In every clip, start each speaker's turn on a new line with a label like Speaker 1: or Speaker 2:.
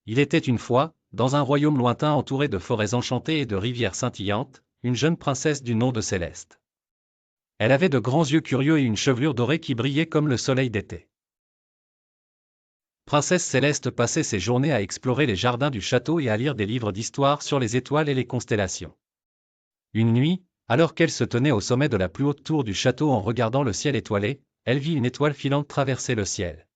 Speaker 1: Il était une fois, dans un royaume lointain entouré de forêts enchantées et de rivières scintillantes, une jeune princesse du nom de Céleste. Elle avait de grands yeux curieux et une chevelure dorée qui brillait comme le soleil d'été. Princesse Céleste passait ses journées à explorer les jardins du château et à lire des livres d'histoire sur les étoiles et les constellations. Une nuit, alors qu'elle se tenait au sommet de la plus haute tour du château en regardant le ciel étoilé, elle vit une étoile filante traverser le ciel.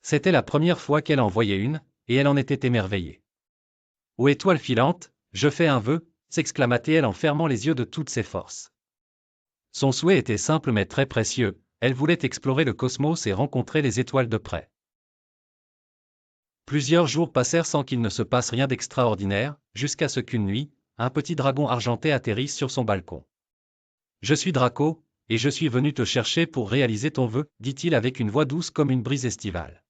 Speaker 1: C'était la première fois qu'elle en voyait une, et elle en était émerveillée. « Ô étoile filante, je fais un vœu !» s'exclama-t-elle en fermant les yeux de toutes ses forces. Son souhait était simple mais très précieux, elle voulait explorer le cosmos et rencontrer les étoiles de près. Plusieurs jours passèrent sans qu'il ne se passe rien d'extraordinaire, jusqu'à ce qu'une nuit, un petit dragon argenté atterrisse sur son balcon. « Je suis Draco, et je suis venu te chercher pour réaliser ton vœu, dit-il avec une voix douce comme une brise estivale.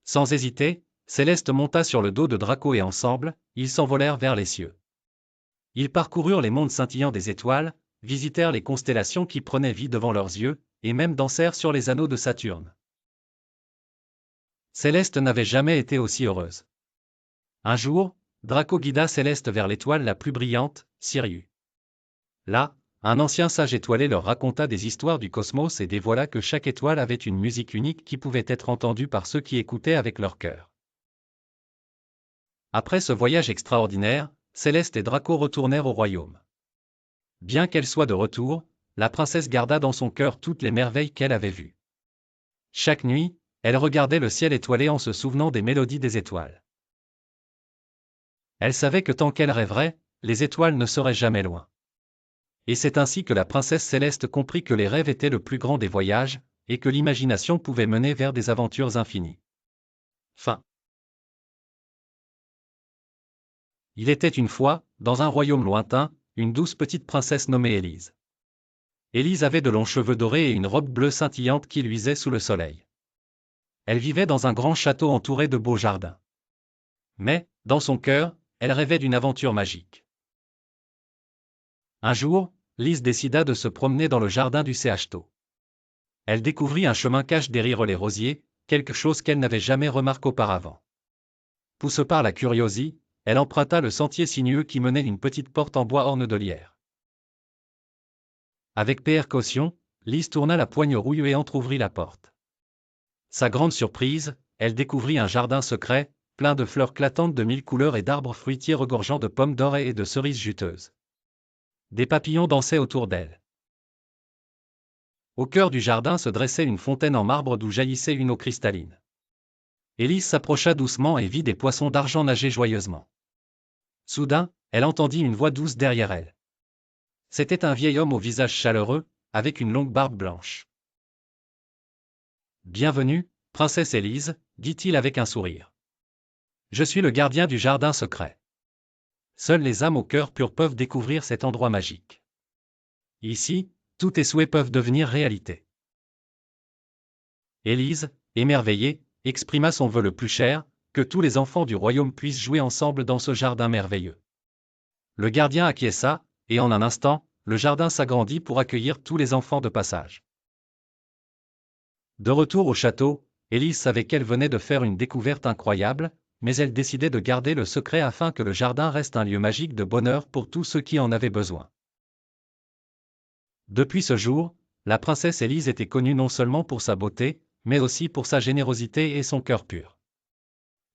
Speaker 1: Sans hésiter, Céleste monta sur le dos de Draco et ensemble, ils s'envolèrent vers les cieux. Ils parcoururent les mondes scintillants des étoiles, visitèrent les constellations qui prenaient vie devant leurs yeux, et même dansèrent sur les anneaux de Saturne. Céleste n'avait jamais été aussi heureuse. Un jour, Draco guida Céleste vers l'étoile la plus brillante, Sirius. Là, un ancien sage étoilé leur raconta des histoires du cosmos et dévoila que chaque étoile avait une musique unique qui pouvait être entendue par ceux qui écoutaient avec leur cœur. Après ce voyage extraordinaire, Céleste et Draco retournèrent au royaume. Bien qu'elle soit de retour, la princesse garda dans son cœur toutes les merveilles qu'elle avait vues. Chaque nuit, elle regardait le ciel étoilé en se souvenant des mélodies des étoiles. Elle savait que tant qu'elle rêverait, les étoiles ne seraient jamais loin. Et c'est ainsi que la princesse Céleste comprit que les rêves étaient le plus grand des voyages, et que l'imagination pouvait mener vers des aventures infinies. Fin. Il était une fois, dans un royaume lointain, une douce petite princesse nommée Élise. Élise avait de longs cheveux dorés et une robe bleue scintillante qui luisait sous le soleil. Elle vivait dans un grand château entouré de beaux jardins. Mais, dans son cœur, elle rêvait d'une aventure magique. Un jour, Lise décida de se promener dans le jardin du château. Elle découvrit un chemin caché derrière les rosiers, quelque chose qu'elle n'avait jamais remarqué auparavant. Poussée par la curiosité, elle emprunta le sentier sinueux qui menait une petite porte en bois orne de lierre. Avec précaution, Lise tourna la poigne rouillée et entr'ouvrit la porte. Sa grande surprise, elle découvrit un jardin secret, plein de fleurs clatantes de 1000 couleurs et d'arbres fruitiers regorgeant de pommes d'or et de cerises juteuses. Des papillons dansaient autour d'elle. Au cœur du jardin se dressait une fontaine en marbre d'où jaillissait une eau cristalline. Élise s'approcha doucement et vit des poissons d'argent nager joyeusement. Soudain, elle entendit une voix douce derrière elle. C'était un vieil homme au visage chaleureux, avec une longue barbe blanche. « Bienvenue, princesse Élise, dit-il avec un sourire. Je suis le gardien du jardin secret. Seules les âmes au cœur pur peuvent découvrir cet endroit magique. Ici, tous tes souhaits peuvent devenir réalité. » Élise, émerveillée, exprima son vœu le plus cher, que tous les enfants du royaume puissent jouer ensemble dans ce jardin merveilleux. Le gardien acquiesça, et en un instant, le jardin s'agrandit pour accueillir tous les enfants de passage. De retour au château, Élise savait qu'elle venait de faire une découverte incroyable, mais elle décidait de garder le secret afin que le jardin reste un lieu magique de bonheur pour tous ceux qui en avaient besoin. Depuis ce jour, la princesse Élise était connue non seulement pour sa beauté, mais aussi pour sa générosité et son cœur pur.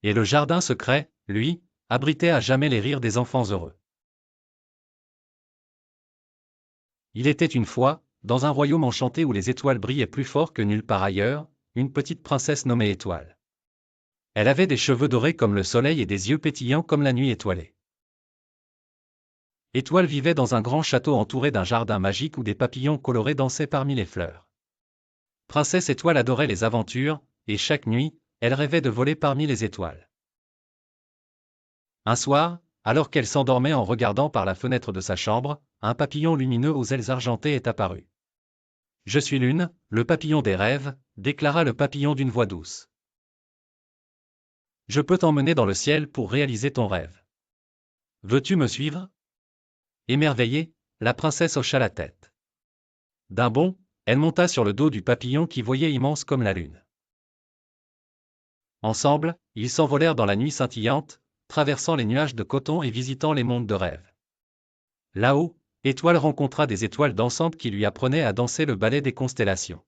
Speaker 1: Et le jardin secret, lui, abritait à jamais les rires des enfants heureux. Il était une fois, dans un royaume enchanté où les étoiles brillaient plus fort que nulle part ailleurs, une petite princesse nommée Étoile. Elle avait des cheveux dorés comme le soleil et des yeux pétillants comme la nuit étoilée. Étoile vivait dans un grand château entouré d'un jardin magique où des papillons colorés dansaient parmi les fleurs. Princesse Étoile adorait les aventures, et chaque nuit, elle rêvait de voler parmi les étoiles. Un soir, alors qu'elle s'endormait en regardant par la fenêtre de sa chambre, un papillon lumineux aux ailes argentées est apparu. « Je suis Lune, le papillon des rêves », déclara le papillon d'une voix douce. « Je peux t'emmener dans le ciel pour réaliser ton rêve. Veux-tu me suivre ?» Émerveillée, la princesse hocha la tête. D'un bond, elle monta sur le dos du papillon qui voyait immense comme la lune. Ensemble, ils s'envolèrent dans la nuit scintillante, traversant les nuages de coton et visitant les mondes de rêve. Là-haut, Étoile rencontra des étoiles dansantes qui lui apprenaient à danser le ballet des constellations.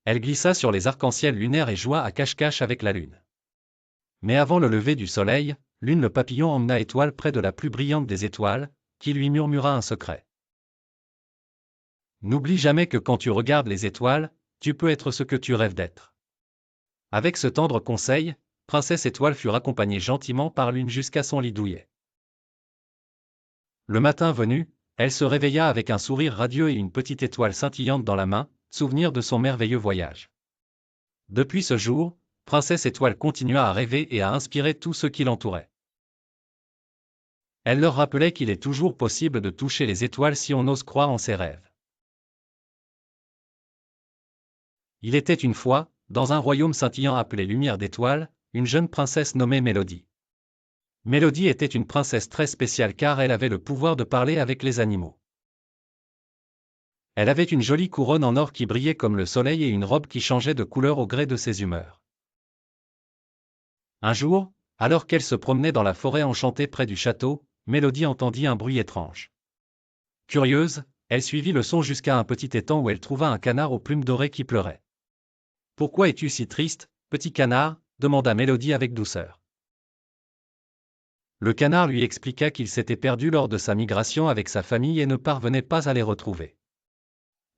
Speaker 1: Elle glissa sur les arcs-en-ciel lunaires et joua à cache-cache avec la lune. Mais avant le lever du soleil, Lune le papillon emmena Étoile près de la plus brillante des étoiles, qui lui murmura un secret. N'oublie jamais que quand tu regardes les étoiles, tu peux être ce que tu rêves d'être. Avec ce tendre conseil, Princesse Étoile fut raccompagnée gentiment par Lune jusqu'à son lit douillet. Le matin venu, elle se réveilla avec un sourire radieux et une petite étoile scintillante dans la main, souvenir de son merveilleux voyage. Depuis ce jour, Princesse Étoile continua à rêver et à inspirer tous ceux qui l'entouraient. Elle leur rappelait qu'il est toujours possible de toucher les étoiles si on ose croire en ses rêves. Il était une fois, dans un royaume scintillant appelé Lumière d'étoiles, une jeune princesse nommée Mélodie. Mélodie était une princesse très spéciale car elle avait le pouvoir de parler avec les animaux. Elle avait une jolie couronne en or qui brillait comme le soleil et une robe qui changeait de couleur au gré de ses humeurs. Un jour, alors qu'elle se promenait dans la forêt enchantée près du château, Mélodie entendit un bruit étrange. Curieuse, elle suivit le son jusqu'à un petit étang où elle trouva un canard aux plumes dorées qui pleurait. « Pourquoi es-tu si triste, petit canard » demanda Mélodie avec douceur. Le canard lui expliqua qu'il s'était perdu lors de sa migration avec sa famille et ne parvenait pas à les retrouver.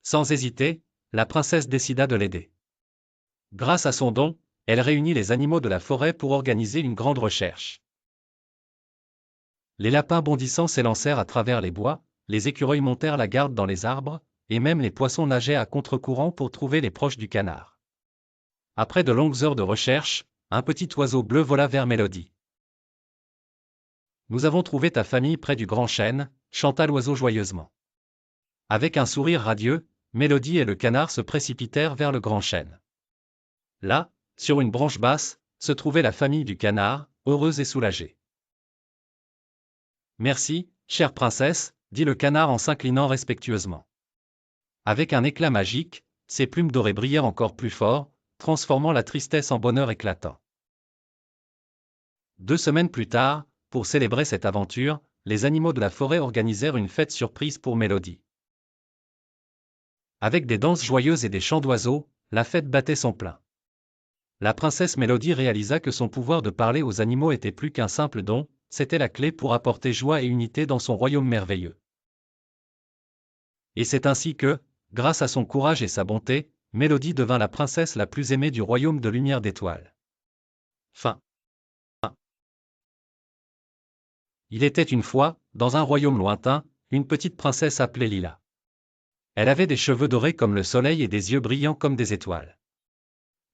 Speaker 1: Sans hésiter, la princesse décida de l'aider. Grâce à son don, elle réunit les animaux de la forêt pour organiser une grande recherche. Les lapins bondissants s'élancèrent à travers les bois, les écureuils montèrent la garde dans les arbres, et même les poissons nageaient à contre-courant pour trouver les proches du canard. Après de longues heures de recherche, un petit oiseau bleu vola vers Mélodie. « Nous avons trouvé ta famille près du grand chêne » chanta l'oiseau joyeusement. Avec un sourire radieux, Mélodie et le canard se précipitèrent vers le grand chêne. Là, sur une branche basse, se trouvait la famille du canard, heureuse et soulagée. « Merci, chère princesse » dit le canard en s'inclinant respectueusement. Avec un éclat magique, ses plumes dorées brillèrent encore plus fort, transformant la tristesse en bonheur éclatant. 2 semaines plus tard, pour célébrer cette aventure, les animaux de la forêt organisèrent une fête surprise pour Mélodie. Avec des danses joyeuses et des chants d'oiseaux, la fête battait son plein. La princesse Mélodie réalisa que son pouvoir de parler aux animaux était plus qu'un simple don, c'était la clé pour apporter joie et unité dans son royaume merveilleux. Et c'est ainsi que, grâce à son courage et sa bonté, Mélodie devint la princesse la plus aimée du royaume de Lumière d'étoiles. Fin. Il était une fois, dans un royaume lointain, une petite princesse appelée Lila. Elle avait des cheveux dorés comme le soleil et des yeux brillants comme des étoiles.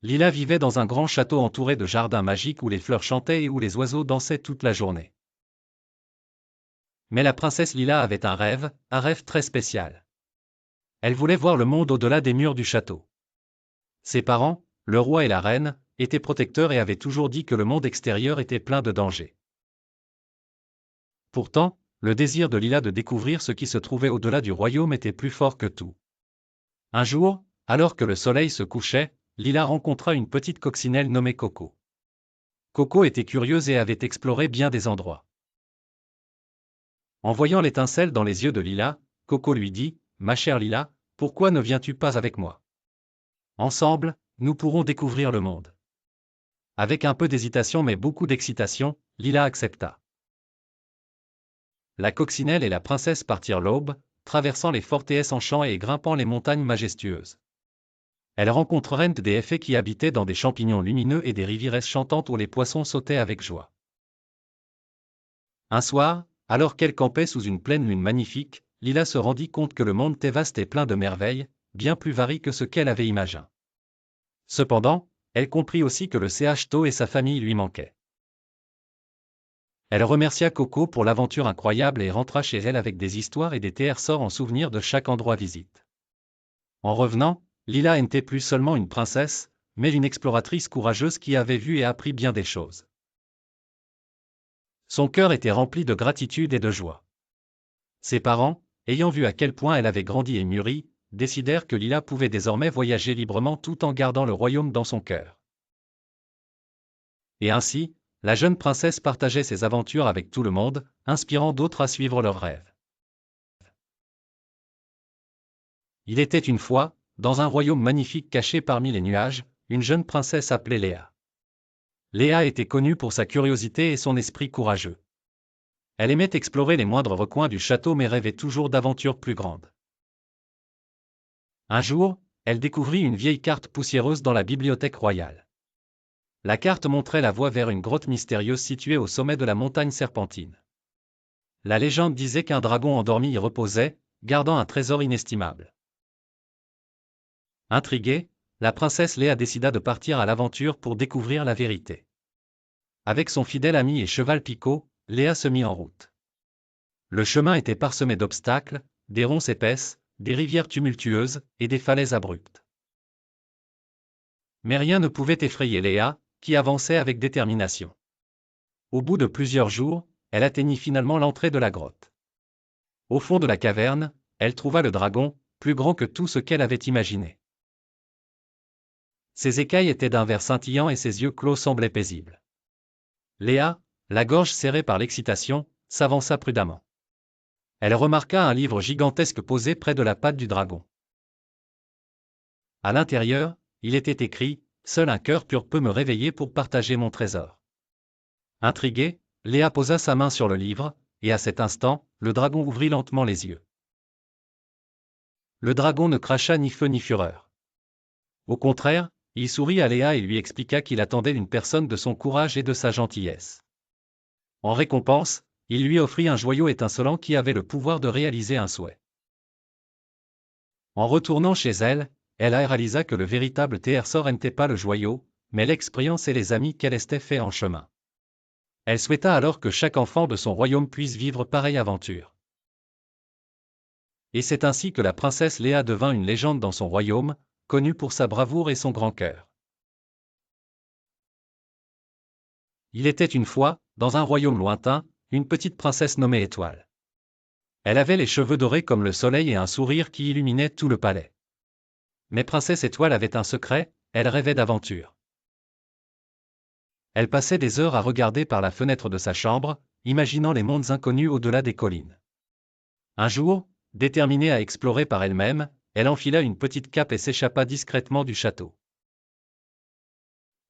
Speaker 1: Lila vivait dans un grand château entouré de jardins magiques où les fleurs chantaient et où les oiseaux dansaient toute la journée. Mais la princesse Lila avait un rêve très spécial. Elle voulait voir le monde au-delà des murs du château. Ses parents, le roi et la reine, étaient protecteurs et avaient toujours dit que le monde extérieur était plein de dangers. Pourtant, le désir de Lila de découvrir ce qui se trouvait au-delà du royaume était plus fort que tout. Un jour, alors que le soleil se couchait, Lila rencontra une petite coccinelle nommée Coco. Coco était curieuse et avait exploré bien des endroits. En voyant l'étincelle dans les yeux de Lila, Coco lui dit « Ma chère Lila, pourquoi ne viens-tu pas avec moi? Ensemble, nous pourrons découvrir le monde. » Avec un peu d'hésitation mais beaucoup d'excitation, Lila accepta. La coccinelle et la princesse partirent l'aube, traversant les forteresses en chant et grimpant les montagnes majestueuses. Elles rencontrèrent des fées qui habitaient dans des champignons lumineux et des riviresses chantantes où les poissons sautaient avec joie. Un soir, alors qu'elle campait sous une pleine lune magnifique, Lila se rendit compte que le monde était vaste et plein de merveilles, bien plus variées que ce qu'elle avait imaginé. Cependant, elle comprit aussi que le CHTO et sa famille lui manquaient. Elle remercia Coco pour l'aventure incroyable et rentra chez elle avec des histoires et des trésors en souvenir de chaque endroit visite. En revenant, Lila n'était plus seulement une princesse, mais une exploratrice courageuse qui avait vu et appris bien des choses. Son cœur était rempli de gratitude et de joie. Ses parents, ayant vu à quel point elle avait grandi et mûri, décidèrent que Lila pouvait désormais voyager librement tout en gardant le royaume dans son cœur. Et ainsi, la jeune princesse partageait ses aventures avec tout le monde, inspirant d'autres à suivre leurs rêves. Il était une fois, dans un royaume magnifique caché parmi les nuages, une jeune princesse appelée Léa. Léa était connue pour sa curiosité et son esprit courageux. Elle aimait explorer les moindres recoins du château mais rêvait toujours d'aventures plus grandes. Un jour, elle découvrit une vieille carte poussiéreuse dans la bibliothèque royale. La carte montrait la voie vers une grotte mystérieuse située au sommet de la montagne serpentine. La légende disait qu'un dragon endormi y reposait, gardant un trésor inestimable. Intriguée, la princesse Léa décida de partir à l'aventure pour découvrir la vérité. Avec son fidèle ami et cheval Pico, Léa se mit en route. Le chemin était parsemé d'obstacles, des ronces épaisses, des rivières tumultueuses et des falaises abruptes. Mais rien ne pouvait effrayer Léa, qui avançait avec détermination. Au bout de plusieurs jours, elle atteignit finalement l'entrée de la grotte. Au fond de la caverne, elle trouva le dragon, plus grand que tout ce qu'elle avait imaginé. Ses écailles étaient d'un vert scintillant et ses yeux clos semblaient paisibles. Léa, la gorge serrée par l'excitation, s'avança prudemment. Elle remarqua un livre gigantesque posé près de la patte du dragon. À l'intérieur, il était écrit « Seul un cœur pur peut me réveiller pour partager mon trésor ». Intriguée, Léa posa sa main sur le livre, et à cet instant, le dragon ouvrit lentement les yeux. Le dragon ne cracha ni feu ni fureur. Au contraire, il sourit à Léa et lui expliqua qu'il attendait une personne de son courage et de sa gentillesse. En récompense, il lui offrit un joyau étincelant qui avait le pouvoir de réaliser un souhait. En retournant chez elle, elle réalisa que le véritable trésor n'était pas le joyau, mais l'expérience et les amis qu'elle s'était fait en chemin. Elle souhaita alors que chaque enfant de son royaume puisse vivre pareille aventure. Et c'est ainsi que la princesse Léa devint une légende dans son royaume, connue pour sa bravoure et son grand cœur. Il était une fois, dans un royaume lointain, une petite princesse nommée Étoile. Elle avait les cheveux dorés comme le soleil et un sourire qui illuminait tout le palais. Mais Princesse Étoile avait un secret, elle rêvait d'aventure. Elle passait des heures à regarder par la fenêtre de sa chambre, imaginant les mondes inconnus au-delà des collines. Un jour, déterminée à explorer par elle-même, elle enfila une petite cape et s'échappa discrètement du château.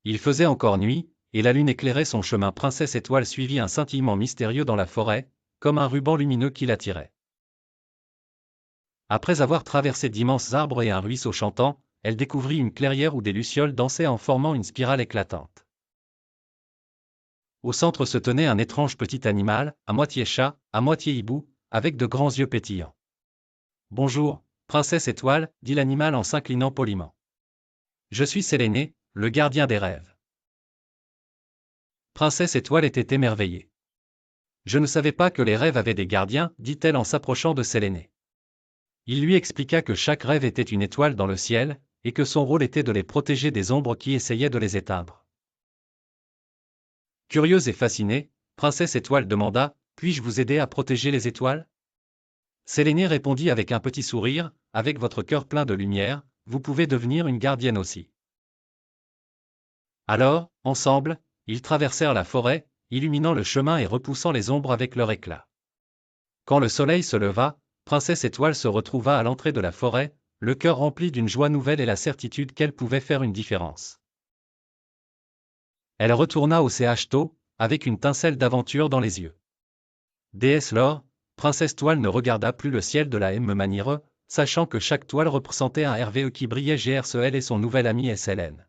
Speaker 1: Il faisait encore nuit, et la lune éclairait son chemin. Princesse Étoile suivit un scintillement mystérieux dans la forêt, comme un ruban lumineux qui l'attirait. Après avoir traversé d'immenses arbres et un ruisseau chantant, elle découvrit une clairière où des lucioles dansaient en formant une spirale éclatante. Au centre se tenait un étrange petit animal, à moitié chat, à moitié hibou, avec de grands yeux pétillants. « Bonjour, Princesse Étoile, dit l'animal en s'inclinant poliment. Je suis Séléné, le gardien des rêves. Princesse Étoile était émerveillée. Je ne savais pas que les rêves avaient des gardiens, dit-elle en s'approchant de Séléné. Il lui expliqua que chaque rêve était une étoile dans le ciel, et que son rôle était de les protéger des ombres qui essayaient de les éteindre. Curieuse et fascinée, Princesse Étoile demanda « Puis-je vous aider à protéger les étoiles ?» Séléné répondit avec un petit sourire « Avec votre cœur plein de lumière, vous pouvez devenir une gardienne aussi. » Alors, ensemble, ils traversèrent la forêt, illuminant le chemin et repoussant les ombres avec leur éclat. Quand le soleil se leva, Princesse Étoile se retrouva à l'entrée de la forêt, le cœur rempli d'une joie nouvelle et la certitude qu'elle pouvait faire une différence. Elle retourna au château, avec une tincelle d'aventure dans les yeux. Déesse Laure, Princesse Toile ne regarda plus le ciel de la même manière, sachant que chaque toile représentait un RVE qui brillait GRCL et son nouvel ami SLN.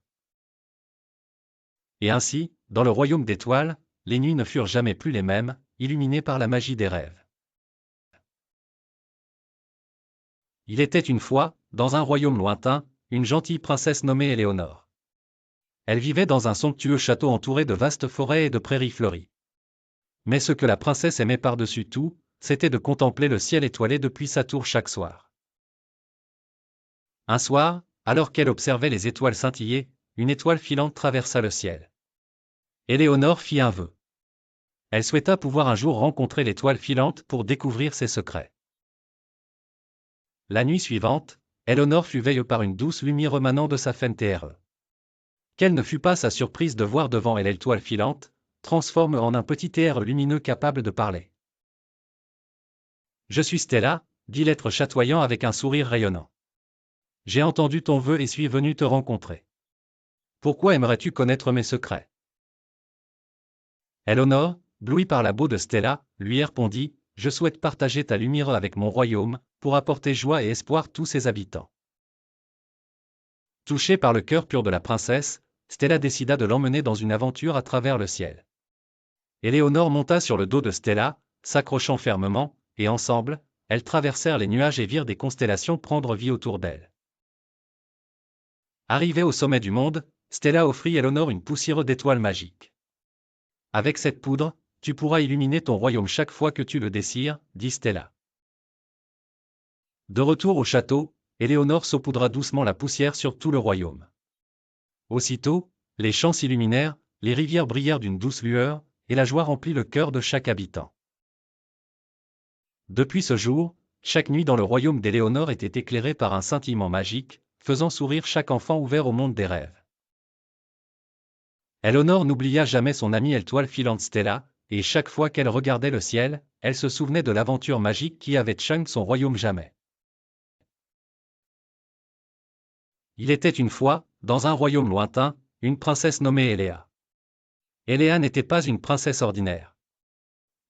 Speaker 1: Et ainsi, dans le royaume d'étoiles, les nuits ne furent jamais plus les mêmes, illuminées par la magie des rêves. Il était une fois, dans un royaume lointain, une gentille princesse nommée Éléonore. Elle vivait dans un somptueux château entouré de vastes forêts et de prairies fleuries. Mais ce que la princesse aimait par-dessus tout, c'était de contempler le ciel étoilé depuis sa tour chaque soir. Un soir, alors qu'elle observait les étoiles scintiller, une étoile filante traversa le ciel. Éléonore fit un vœu. Elle souhaita pouvoir un jour rencontrer l'étoile filante pour découvrir ses secrets. La nuit suivante, Éléonore fut veillée par une douce lumière émanant de sa fenêtre. Quelle ne fut pas sa surprise de voir devant elle l'étoile filante, transforme en un petit être lumineux capable de parler. « Je suis Stella », dit l'être chatoyant avec un sourire rayonnant. « J'ai entendu ton vœu et suis venu te rencontrer. Pourquoi aimerais-tu connaître mes secrets ?» Eleanor, éblouie par la beauté de Stella, lui répondit, « Je souhaite partager ta lumière avec mon royaume, pour apporter joie et espoir à tous ses habitants. » Touchée par le cœur pur de la princesse, Stella décida de l'emmener dans une aventure à travers le ciel. Éléonore monta sur le dos de Stella, s'accrochant fermement, et ensemble, elles traversèrent les nuages et virent des constellations prendre vie autour d'elles. Arrivée au sommet du monde, Stella offrit à Éléonore une poussière d'étoiles magiques. « Avec cette poudre, tu pourras illuminer ton royaume chaque fois que tu le désires, » dit Stella. De retour au château, Éléonore saupoudra doucement la poussière sur tout le royaume. Aussitôt, les champs s'illuminèrent, les rivières brillèrent d'une douce lueur, et la joie remplit le cœur de chaque habitant. Depuis ce jour, chaque nuit dans le royaume d'Éléonore était éclairée par un scintillement magique, faisant sourire chaque enfant ouvert au monde des rêves. Éléonore n'oublia jamais son amie l'étoile filante Stella, et chaque fois qu'elle regardait le ciel, elle se souvenait de l'aventure magique qui avait changé son royaume jamais. Il était une fois, dans un royaume lointain, une princesse nommée Eléa. Eléa n'était pas une princesse ordinaire.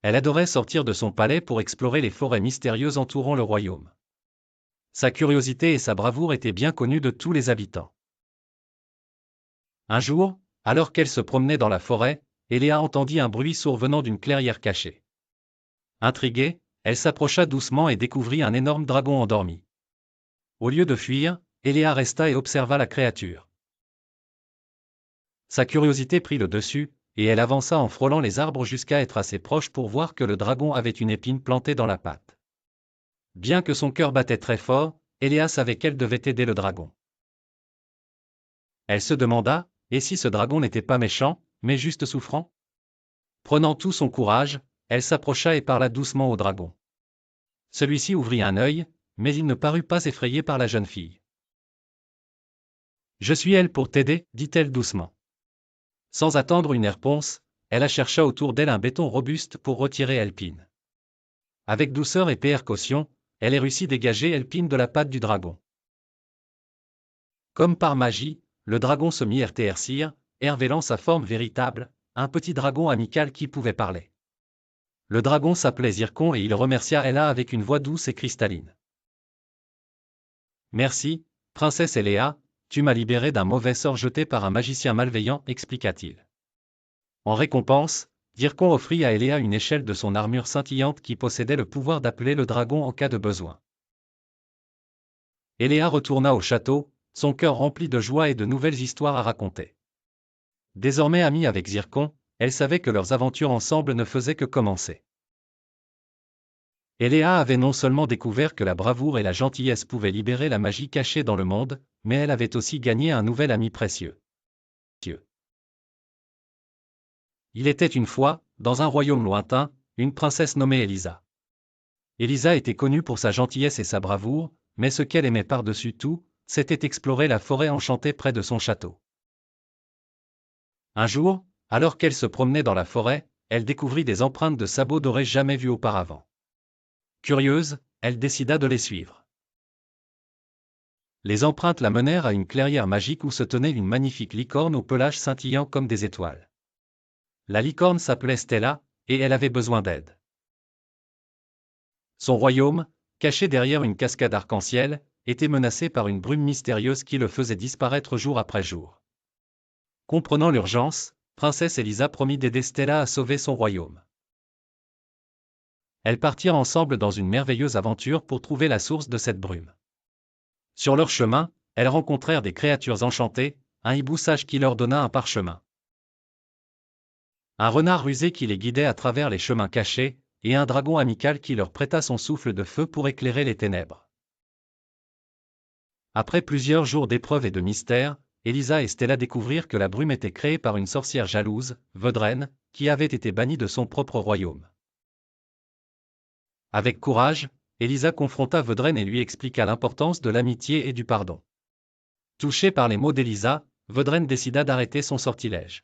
Speaker 1: Elle adorait sortir de son palais pour explorer les forêts mystérieuses entourant le royaume. Sa curiosité et sa bravoure étaient bien connues de tous les habitants. Un jour, alors qu'elle se promenait dans la forêt, Eléa entendit un bruit sourd venant d'une clairière cachée. Intriguée, elle s'approcha doucement et découvrit un énorme dragon endormi. Au lieu de fuir, Eléa resta et observa la créature. Sa curiosité prit le dessus, et elle avança en frôlant les arbres jusqu'à être assez proche pour voir que le dragon avait une épine plantée dans la patte. Bien que son cœur battait très fort, Eléa savait qu'elle devait aider le dragon. Elle se demanda, et si ce dragon n'était pas méchant, mais juste souffrant? Prenant tout son courage, elle s'approcha et parla doucement au dragon. Celui-ci ouvrit un œil, mais il ne parut pas effrayé par la jeune fille. « Je suis elle pour t'aider, dit-elle doucement. » Sans attendre une réponse, elle chercha autour d'elle un béton robuste pour retirer Elpine. Avec douceur et précaution, elle réussit à dégager Elpine de la patte du dragon. Comme par magie, le dragon se mit à tercir, révélant sa forme véritable, un petit dragon amical qui pouvait parler. Le dragon s'appelait Zircon et il remercia Ella avec une voix douce et cristalline. « Merci, princesse Eléa, tu m'as libéré d'un mauvais sort jeté par un magicien malveillant, expliqua-t-il. En récompense, Zircon offrit à Eléa une échelle de son armure scintillante qui possédait le pouvoir d'appeler le dragon en cas de besoin. Eléa retourna au château, son cœur rempli de joie et de nouvelles histoires à raconter. Désormais amie avec Zircon, elle savait que leurs aventures ensemble ne faisaient que commencer. Eléa avait non seulement découvert que la bravoure et la gentillesse pouvaient libérer la magie cachée dans le monde, mais elle avait aussi gagné un nouvel ami précieux. Il était une fois, dans un royaume lointain, une princesse nommée Elisa. Elisa était connue pour sa gentillesse et sa bravoure, mais ce qu'elle aimait par-dessus tout, c'était explorer la forêt enchantée près de son château. Un jour, alors qu'elle se promenait dans la forêt, elle découvrit des empreintes de sabots dorés jamais vues auparavant. Curieuse, elle décida de les suivre. Les empreintes la menèrent à une clairière magique où se tenait une magnifique licorne au pelage scintillant comme des étoiles. La licorne s'appelait Stella, et elle avait besoin d'aide. Son royaume, caché derrière une cascade arc-en-ciel, était menacé par une brume mystérieuse qui le faisait disparaître jour après jour. Comprenant l'urgence, princesse Elisa promit d'aider Stella à sauver son royaume. Elles partirent ensemble dans une merveilleuse aventure pour trouver la source de cette brume. Sur leur chemin, elles rencontrèrent des créatures enchantées, un hibou sage qui leur donna un parchemin. Un renard rusé qui les guidait à travers les chemins cachés, et un dragon amical qui leur prêta son souffle de feu pour éclairer les ténèbres. Après plusieurs jours d'épreuves et de mystères, Elisa et Stella découvrirent que la brume était créée par une sorcière jalouse, Vedrenne, qui avait été bannie de son propre royaume. Avec courage, Elisa confronta Vedrenne et lui expliqua l'importance de l'amitié et du pardon. Touché par les mots d'Elisa, Vaudren décida d'arrêter son sortilège.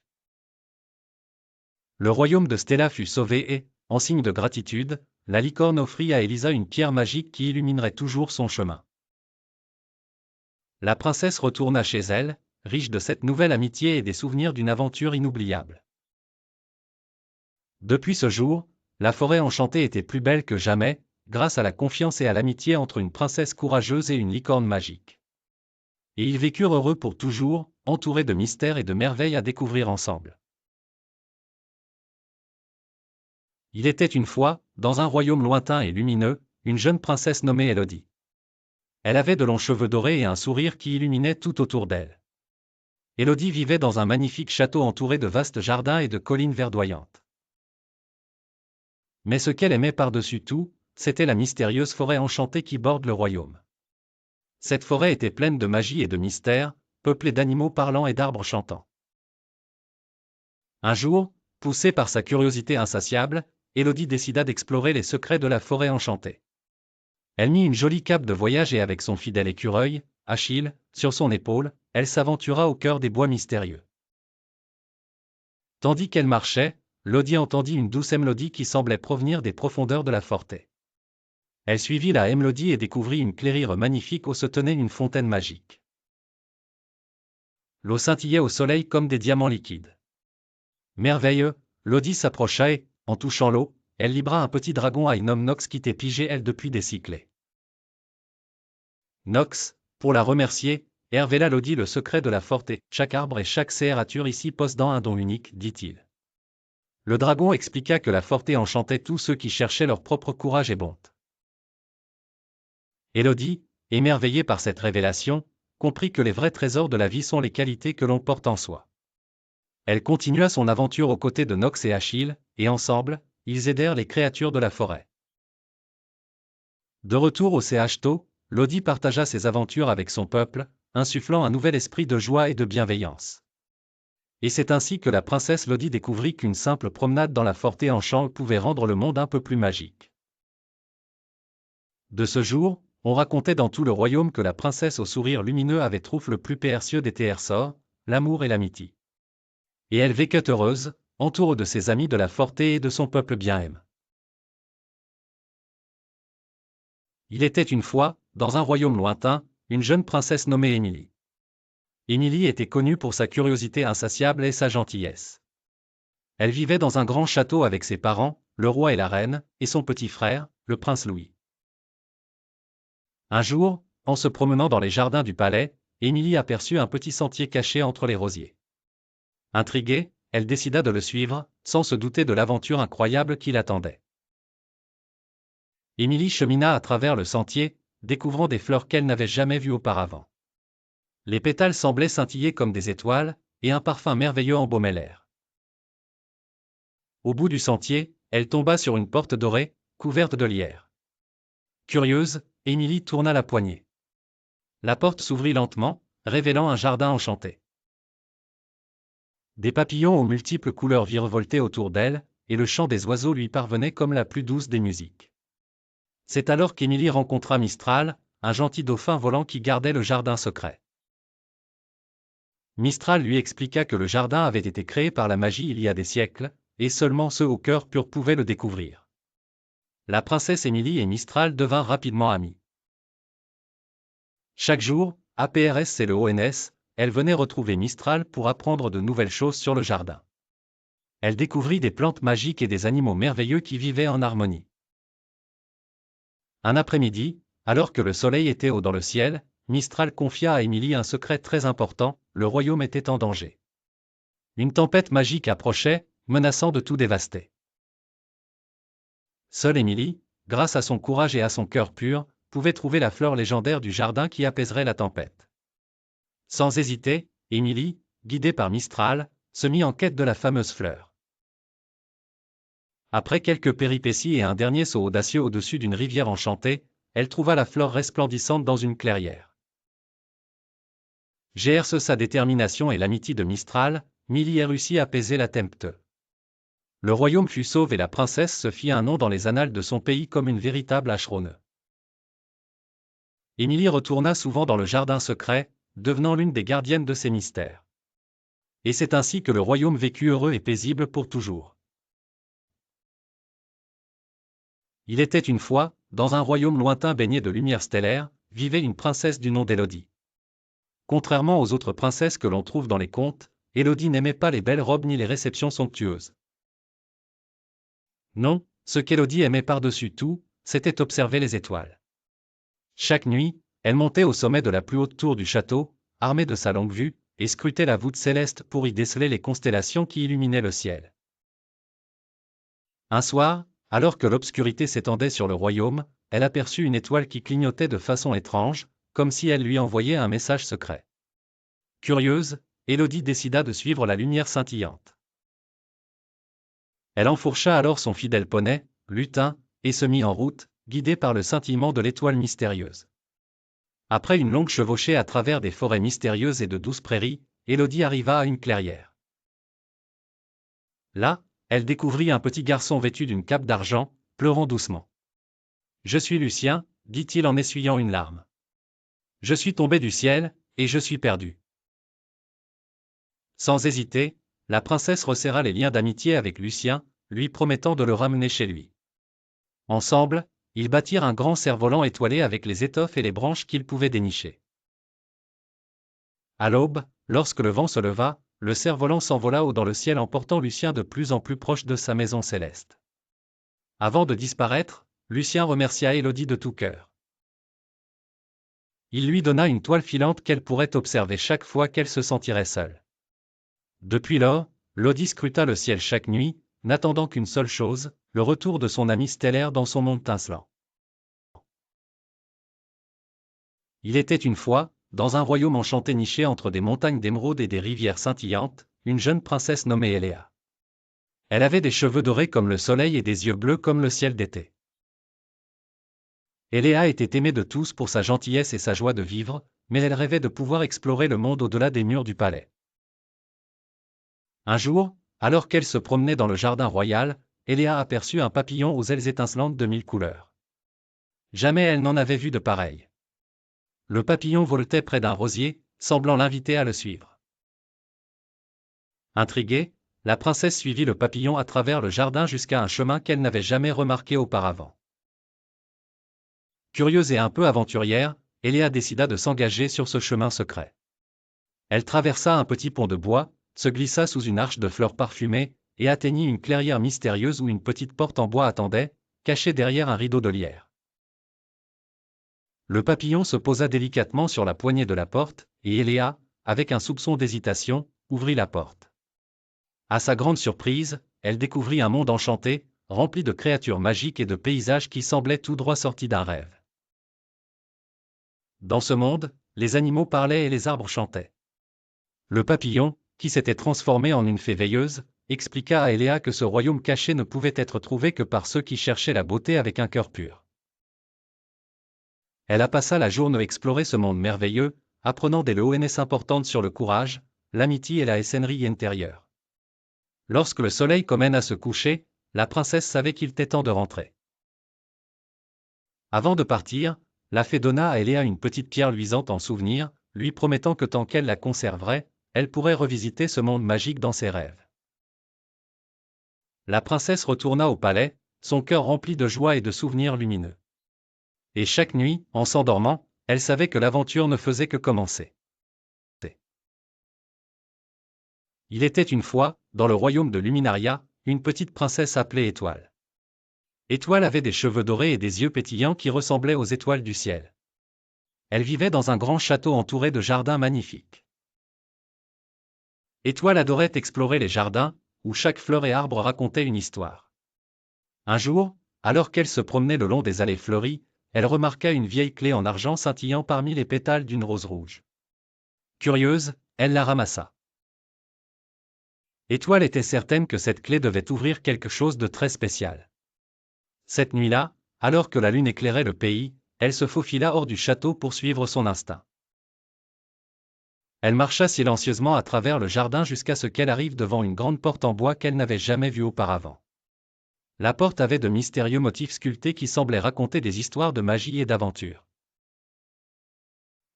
Speaker 1: Le royaume de Stella fut sauvé et, en signe de gratitude, la licorne offrit à Elisa une pierre magique qui illuminerait toujours son chemin. La princesse retourna chez elle, riche de cette nouvelle amitié et des souvenirs d'une aventure inoubliable. Depuis ce jour, la forêt enchantée était plus belle que jamais, grâce à la confiance et à l'amitié entre une princesse courageuse et une licorne magique. Et ils vécurent heureux pour toujours, entourés de mystères et de merveilles à découvrir ensemble. Il était une fois, dans un royaume lointain et lumineux, une jeune princesse nommée Élodie. Elle avait de longs cheveux dorés et un sourire qui illuminait tout autour d'elle. Élodie vivait dans un magnifique château entouré de vastes jardins et de collines verdoyantes. Mais ce qu'elle aimait par-dessus tout, c'était la mystérieuse forêt enchantée qui borde le royaume. Cette forêt était pleine de magie et de mystères, peuplée d'animaux parlants et d'arbres chantants. Un jour, poussée par sa curiosité insatiable, Élodie décida d'explorer les secrets de la forêt enchantée. Elle mit une jolie cape de voyage et avec son fidèle écureuil, Achille, sur son épaule, elle s'aventura au cœur des bois mystérieux. Tandis qu'elle marchait, Lodie entendit une douce mélodie qui semblait provenir des profondeurs de la forêt. Elle suivit la mélodie et découvrit une clairière magnifique où se tenait une fontaine magique. L'eau scintillait au soleil comme des diamants liquides. Merveilleux, Lodie s'approcha et, en touchant l'eau, elle libra un petit dragon à une homme Nox qui était pigé elle depuis des cyclés. Nox, pour la remercier, révéla Lodie le secret de la forêt. Chaque arbre et chaque créature ici possédant un don unique, dit-il. Le dragon expliqua que la forêt enchantait tous ceux qui cherchaient leur propre courage et bonté. Élodie, émerveillée par cette révélation, comprit que les vrais trésors de la vie sont les qualités que l'on porte en soi. Elle continua son aventure aux côtés de Nox et Achille, et ensemble, ils aidèrent les créatures de la forêt. De retour au Château, Lodie partagea ses aventures avec son peuple, insufflant un nouvel esprit de joie et de bienveillance. Et c'est ainsi que la princesse Lodie découvrit qu'une simple promenade dans la forêt enchantée pouvait rendre le monde un peu plus magique. De ce jour, on racontait dans tout le royaume que la princesse au sourire lumineux avait trouvé le plus précieux des trésors, l'amour et l'amitié. Et elle vécut heureuse, entourée de ses amis de la forêt et de son peuple bien-aimé. Il était une fois, dans un royaume lointain, une jeune princesse nommée Émilie. Émilie était connue pour sa curiosité insatiable et sa gentillesse. Elle vivait dans un grand château avec ses parents, le roi et la reine, et son petit frère, le prince Louis. Un jour, en se promenant dans les jardins du palais, Émilie aperçut un petit sentier caché entre les rosiers. Intriguée, elle décida de le suivre, sans se douter de l'aventure incroyable qui l'attendait. Émilie chemina à travers le sentier, découvrant des fleurs qu'elle n'avait jamais vues auparavant. Les pétales semblaient scintiller comme des étoiles, et un parfum merveilleux embaumait l'air. Au bout du sentier, elle tomba sur une porte dorée, couverte de lierre. Curieuse, Émilie tourna la poignée. La porte s'ouvrit lentement, révélant un jardin enchanté. Des papillons aux multiples couleurs virevoltaient autour d'elle, et le chant des oiseaux lui parvenait comme la plus douce des musiques. C'est alors qu'Émilie rencontra Mistral, un gentil dauphin volant qui gardait le jardin secret. Mistral lui expliqua que le jardin avait été créé par la magie il y a des siècles, et seulement ceux au cœur pur pouvaient le découvrir. La princesse Émilie et Mistral devinrent rapidement amies. Chaque jour, APRS et le ONS, elle venait retrouver Mistral pour apprendre de nouvelles choses sur le jardin. Elle découvrit des plantes magiques et des animaux merveilleux qui vivaient en harmonie. Un après-midi, alors que le soleil était haut dans le ciel, Mistral confia à Émilie un secret très important, le royaume était en danger. Une tempête magique approchait, menaçant de tout dévaster. Seule Émilie, grâce à son courage et à son cœur pur, pouvait trouver la fleur légendaire du jardin qui apaiserait la tempête. Sans hésiter, Émilie, guidée par Mistral, se mit en quête de la fameuse fleur. Après quelques péripéties et un dernier saut audacieux au-dessus d'une rivière enchantée, elle trouva la fleur resplendissante dans une clairière. Grâce sa détermination et l'amitié de Mistral, Émilie réussit à apaiser la tempête. Le royaume fut sauvé et la princesse se fit un nom dans les annales de son pays comme une véritable Acheronne. Émilie retourna souvent dans le jardin secret, devenant l'une des gardiennes de ses mystères. Et c'est ainsi que le royaume vécut heureux et paisible pour toujours. Il était une fois, dans un royaume lointain baigné de lumière stellaire, vivait une princesse du nom d'Élodie. Contrairement aux autres princesses que l'on trouve dans les contes, Élodie n'aimait pas les belles robes ni les réceptions somptueuses. Non, ce qu'Élodie aimait par-dessus tout, c'était observer les étoiles. Chaque nuit, elle montait au sommet de la plus haute tour du château, armée de sa longue vue, et scrutait la voûte céleste pour y déceler les constellations qui illuminaient le ciel. Un soir, alors que l'obscurité s'étendait sur le royaume, elle aperçut une étoile qui clignotait de façon étrange, comme si elle lui envoyait un message secret. Curieuse, Élodie décida de suivre la lumière scintillante. Elle enfourcha alors son fidèle poney, Lutin, et se mit en route, guidée par le scintillement de l'étoile mystérieuse. Après une longue chevauchée à travers des forêts mystérieuses et de douces prairies, Élodie arriva à une clairière. Là, elle découvrit un petit garçon vêtu d'une cape d'argent, pleurant doucement. « Je suis Lucien, dit-il en essuyant une larme. Je suis tombé du ciel, et je suis perdu. » Sans hésiter, la princesse resserra les liens d'amitié avec Lucien, lui promettant de le ramener chez lui. Ensemble, ils bâtirent un grand cerf-volant étoilé avec les étoffes et les branches qu'ils pouvaient dénicher. À l'aube, lorsque le vent se leva, le cerf-volant s'envola haut dans le ciel emportant Lucien de plus en plus proche de sa maison céleste. Avant de disparaître, Lucien remercia Élodie de tout cœur. Il lui donna une toile filante qu'elle pourrait observer chaque fois qu'elle se sentirait seule. Depuis lors, Élodie scruta le ciel chaque nuit, n'attendant qu'une seule chose, le retour de son ami stellaire dans son monde tincelant. Il était une fois, dans un royaume enchanté niché entre des montagnes d'émeraude et des rivières scintillantes, une jeune princesse nommée Eléa. Elle avait des cheveux dorés comme le soleil et des yeux bleus comme le ciel d'été. Eléa était aimée de tous pour sa gentillesse et sa joie de vivre, mais elle rêvait de pouvoir explorer le monde au-delà des murs du palais. Un jour, alors qu'elle se promenait dans le jardin royal, Eléa aperçut un papillon aux ailes étincelantes de 1000 couleurs. Jamais elle n'en avait vu de pareil. Le papillon voletait près d'un rosier, semblant l'inviter à le suivre. Intriguée, la princesse suivit le papillon à travers le jardin jusqu'à un chemin qu'elle n'avait jamais remarqué auparavant. Curieuse et un peu aventurière, Eléa décida de s'engager sur ce chemin secret. Elle traversa un petit pont de bois, se glissa sous une arche de fleurs parfumées, et atteignit une clairière mystérieuse où une petite porte en bois attendait, cachée derrière un rideau de lierre. Le papillon se posa délicatement sur la poignée de la porte, et Eléa, avec un soupçon d'hésitation, ouvrit la porte. À sa grande surprise, elle découvrit un monde enchanté, rempli de créatures magiques et de paysages qui semblaient tout droit sortis d'un rêve. Dans ce monde, les animaux parlaient et les arbres chantaient. Le papillon, qui s'était transformé en une fée veilleuse, expliqua à Eléa que ce royaume caché ne pouvait être trouvé que par ceux qui cherchaient la beauté avec un cœur pur. Elle passa la journée à explorer ce monde merveilleux, apprenant des leçons importantes sur le courage, l'amitié et la scénerie intérieure. Lorsque le soleil commença à se coucher, la princesse savait qu'il était temps de rentrer. Avant de partir, la fée donna à Eléa une petite pierre luisante en souvenir, lui promettant que tant qu'elle la conserverait, elle pourrait revisiter ce monde magique dans ses rêves. La princesse retourna au palais, son cœur rempli de joie et de souvenirs lumineux. Et chaque nuit, en s'endormant, elle savait que l'aventure ne faisait que commencer. Il était une fois, dans le royaume de Luminaria, une petite princesse appelée Étoile. Étoile avait des cheveux dorés et des yeux pétillants qui ressemblaient aux étoiles du ciel. Elle vivait dans un grand château entouré de jardins magnifiques. Étoile adorait explorer les jardins, où chaque fleur et arbre racontait une histoire. Un jour, alors qu'elle se promenait le long des allées fleuries, elle remarqua une vieille clé en argent scintillant parmi les pétales d'une rose rouge. Curieuse, elle la ramassa. Étoile était certaine que cette clé devait ouvrir quelque chose de très spécial. Cette nuit-là, alors que la lune éclairait le pays, elle se faufila hors du château pour suivre son instinct. Elle marcha silencieusement à travers le jardin jusqu'à ce qu'elle arrive devant une grande porte en bois qu'elle n'avait jamais vue auparavant. La porte avait de mystérieux motifs sculptés qui semblaient raconter des histoires de magie et d'aventure.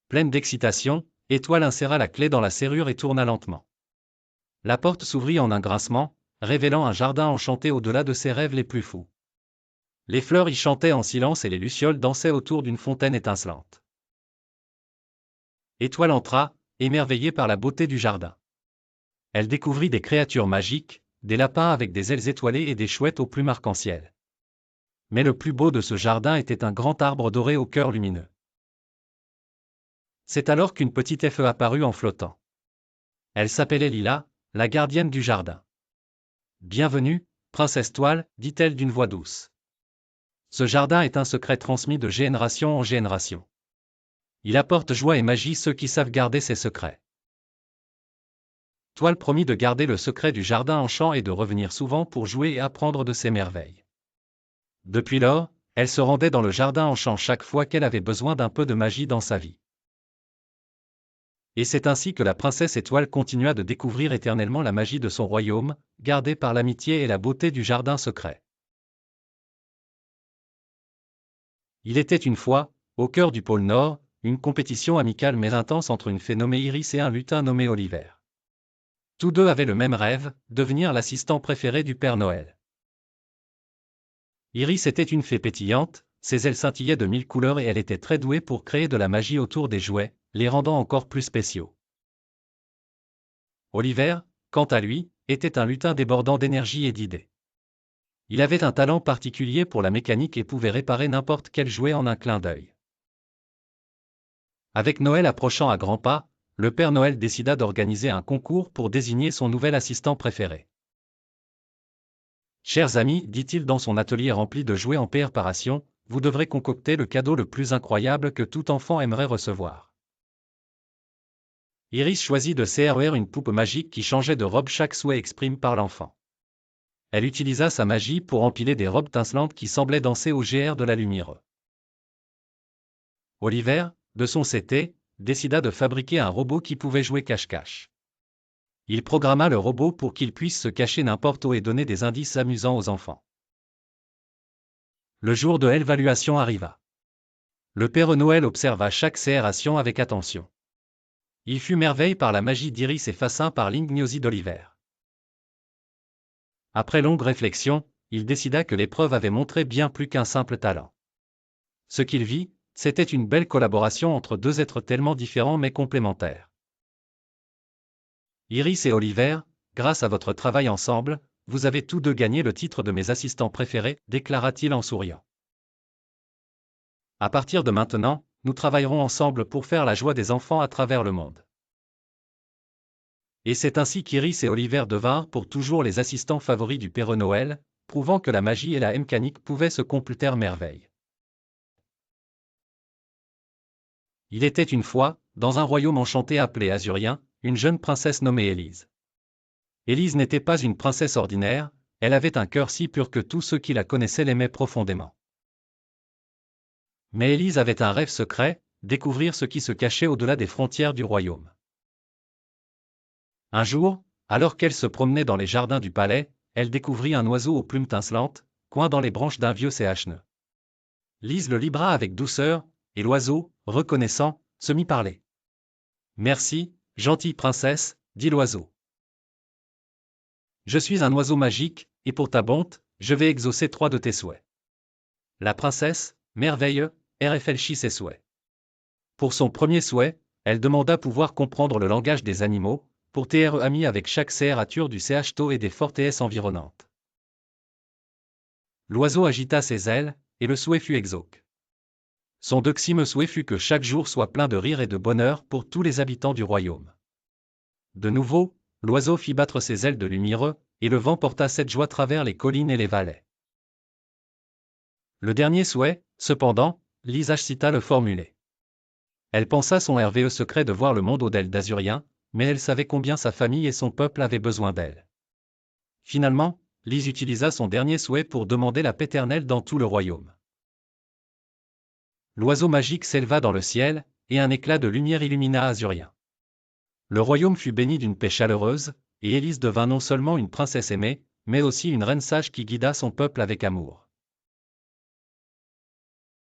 Speaker 1: Pleine d'excitation, Étoile inséra la clé dans la serrure et tourna lentement. La porte s'ouvrit en un grincement, révélant un jardin enchanté au-delà de ses rêves les plus fous. Les fleurs y chantaient en silence et les lucioles dansaient autour d'une fontaine étincelante. Étoile entra, émerveillée par la beauté du jardin. Elle découvrit des créatures magiques, des lapins avec des ailes étoilées et des chouettes aux plumes arc-en-ciel. Mais le plus beau de ce jardin était un grand arbre doré au cœur lumineux. C'est alors qu'une petite fée apparut en flottant. Elle s'appelait Lila, la gardienne du jardin. « Bienvenue, princesse Toile, dit-elle d'une voix douce. Ce jardin est un secret transmis de génération en génération. Il apporte joie et magie ceux qui savent garder ses secrets. » Toile promit de garder le secret du jardin en chant et de revenir souvent pour jouer et apprendre de ses merveilles. Depuis lors, elle se rendait dans le jardin en chant chaque fois qu'elle avait besoin d'un peu de magie dans sa vie. Et c'est ainsi que la princesse Étoile continua de découvrir éternellement la magie de son royaume, gardée par l'amitié et la beauté du jardin secret. Il était une fois, au cœur du pôle Nord, une compétition amicale mais intense entre une fée nommée Iris et un lutin nommé Oliver. Tous deux avaient le même rêve, devenir l'assistant préféré du Père Noël. Iris était une fée pétillante, ses ailes scintillaient de 1000 couleurs et elle était très douée pour créer de la magie autour des jouets, les rendant encore plus spéciaux. Oliver, quant à lui, était un lutin débordant d'énergie et d'idées. Il avait un talent particulier pour la mécanique et pouvait réparer n'importe quel jouet en un clin d'œil. Avec Noël approchant à grands pas, le Père Noël décida d'organiser un concours pour désigner son nouvel assistant préféré. « Chers amis, dit-il dans son atelier rempli de jouets en préparation, vous devrez concocter le cadeau le plus incroyable que tout enfant aimerait recevoir. » Iris choisit de CRER une poupe magique qui changeait de robe chaque souhait exprimé par l'enfant. Elle utilisa sa magie pour empiler des robes tincelantes qui semblaient danser au GR de la lumière. Oliver, de son côté, décida de fabriquer un robot qui pouvait jouer cache-cache. Il programma le robot pour qu'il puisse se cacher n'importe où et donner des indices amusants aux enfants. Le jour de l'évaluation arriva. Le Père Noël observa chaque CRation avec attention. Il fut merveillé par la magie d'Iris et fasciné par l'ingénieuse d'Oliver. Après longue réflexion, il décida que l'épreuve avait montré bien plus qu'un simple talent. Ce qu'il vit, c'était une belle collaboration entre deux êtres tellement différents mais complémentaires. Iris et Oliver, grâce à votre travail ensemble, vous avez tous deux gagné le titre de mes assistants préférés, déclara-t-il en souriant. À partir de maintenant, nous travaillerons ensemble pour faire la joie des enfants à travers le monde. Et c'est ainsi qu'Iris et Oliver devinrent pour toujours les assistants favoris du Père Noël, prouvant que la magie et la mécanique pouvaient se compléter à merveille. Il était une fois, dans un royaume enchanté appelé Azurien, une jeune princesse nommée Élise. Élise n'était pas une princesse ordinaire, elle avait un cœur si pur que tous ceux qui la connaissaient l'aimaient profondément. Mais Élise avait un rêve secret, découvrir ce qui se cachait au-delà des frontières du royaume. Un jour, alors qu'elle se promenait dans les jardins du palais, elle découvrit un oiseau aux plumes tincelantes, coin dans les branches d'un vieux CHNE. Lise le libéra avec douceur, et l'oiseau, reconnaissant, se mit à parler. « Merci, gentille princesse, dit l'oiseau. Je suis un oiseau magique, et pour ta bonté, je vais exaucer 3 de tes souhaits. » La princesse, merveilleuse, réfléchit ses souhaits. Pour son premier souhait, elle demanda pouvoir comprendre le langage des animaux, pour être amie avec chaque créature du CHTO et des forteresses environnantes. L'oiseau agita ses ailes, et le souhait fut exaucé. Son deuxième souhait fut que chaque jour soit plein de rire et de bonheur pour tous les habitants du royaume. De nouveau, l'oiseau fit battre ses ailes de lumière, et le vent porta cette joie à travers les collines et les vallées. Le dernier souhait, cependant, Lise cita le formuler. Elle pensa son RVE secret de voir le monde au-delà d'Azurien, mais elle savait combien sa famille et son peuple avaient besoin d'elle. Finalement, Lise utilisa son dernier souhait pour demander la paix éternelle dans tout le royaume. L'oiseau magique s'éleva dans le ciel, et un éclat de lumière illumina Azurien. Le royaume fut béni d'une paix chaleureuse, et Élise devint non seulement une princesse aimée, mais aussi une reine sage qui guida son peuple avec amour.